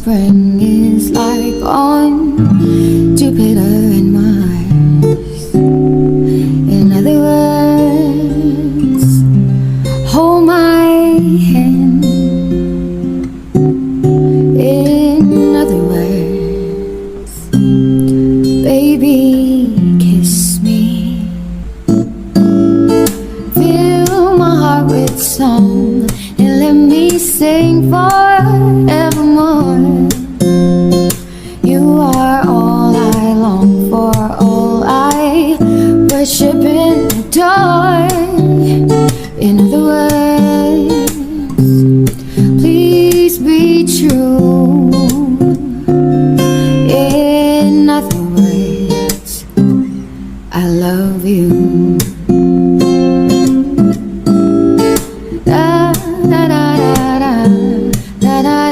spring is like on Jupiter and Mars. In other words, hold my hand. In other words, baby, kiss me. Fill my heart with song and let me sing forevermore. You are all I long for, all I worship and adore. In other words, please be true. In other words, I love you. Da da da da da da da